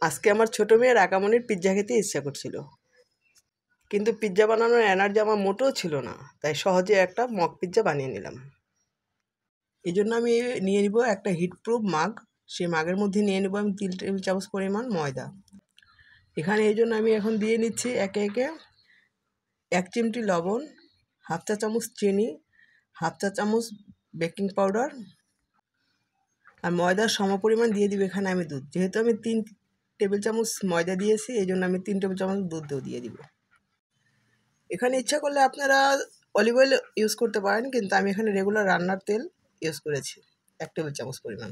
আজকে আমার ছোট মেয়ের আকামনির পিৎজা খেতে ইচ্ছা করছিল, কিন্তু পিৎজা বানানোর এনার্জি আমার মোটেও ছিল না, তাই সহজে একটা মক পিৎজা বানিয়ে নিলাম। এই জন্য আমি নিয়ে নিব একটা হিটপ্রুফ মাগ। সেই মাগের মধ্যে নিয়ে নেব আমি 3 টেবিল চামচ পরিমাণ ময়দা। এখানে এই জন্য আমি এখন দিয়ে নিচ্ছি একে একে 1 চিমটি লবণ, হাফ চা চামচ চিনি, হাফ চা চামচ বেকিং পাউডার আর ময়দার সমপরিমাণ দিয়ে দিব এখানে আমি দুধ। যেহেতু আমি 3 টেবিল চামচ ময়দা দিয়েছি, এই জন্য আমি 3 টেবিল চামচ দুধও দিয়ে দিব। এখানে ইচ্ছা করলে আপনারা অলিভ অয়েল ইউজ করতে পারেন, কিন্তু আমি এখানে রেগুলার রান্নার তেল ইউজ করেছি 1 টেবিল চামচ পরিমাণ।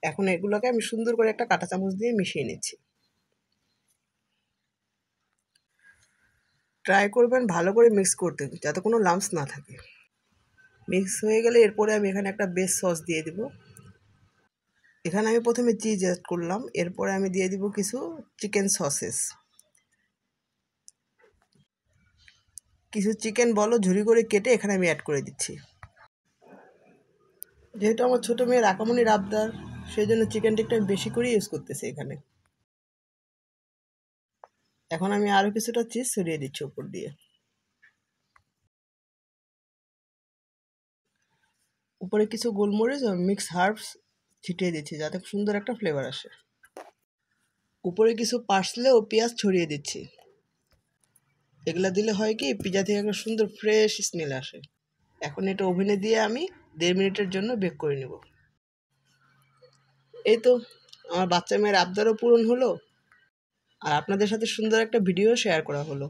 এখন এগুলোকে আমি সুন্দর করে একটা কাঁটা চামচ দিয়ে মিশিয়ে নিচ্ছি। ট্রাই করবেন ভালো করে মিক্স করতে, যাতে কোনো লাম্পস না থাকে। মিক্স হয়ে গেলে এরপরে আমি এখানে একটা বেস সস দিয়ে দিব। এখানে আমি প্রথমে চিজ অ্যাড করলাম, এরপরে আমি দিয়ে দিব কিছু চিকেন সসেস। কিছু চিকেন বল ঝুরি করে কেটে এখানে আমি অ্যাড করে দিচ্ছি। যেহেতু আমার ছোটো মেয়ের আকামনির আবদার, সেই জন্য চিকেনটা একটু আমি বেশি করে ইউজ করতেছি এখানে। এখন আমি আরও কিছুটা চিজ ছড়িয়ে দিচ্ছি উপর দিয়ে। উপরে কিছু গোলমরিচ ও মিক্স হার্বস ছিটিয়ে দিচ্ছি, যাতে সুন্দর একটা ফ্লেভার আসে। উপরে কিছু পার্সলে ও পেঁয়াজ ছড়িয়ে দিচ্ছি। এগুলা দিলে হয় কি, পিৎজা থেকে একটা সুন্দর ফ্রেশ স্মেল আসে। এখন এটা ওভেনে দিয়ে আমি 1.5 মিনিটের জন্য বেক করে নেব। এই তো আমার বাচ্চা মেয়ের আবদারও পূরণ হলো, আর আপনাদের সাথে সুন্দর একটা ভিডিও শেয়ার করা হলো।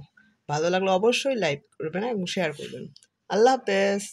ভালো লাগলে অবশ্যই লাইক করবেন এবং শেয়ার করবেন। আল্লাহ হাফেজ।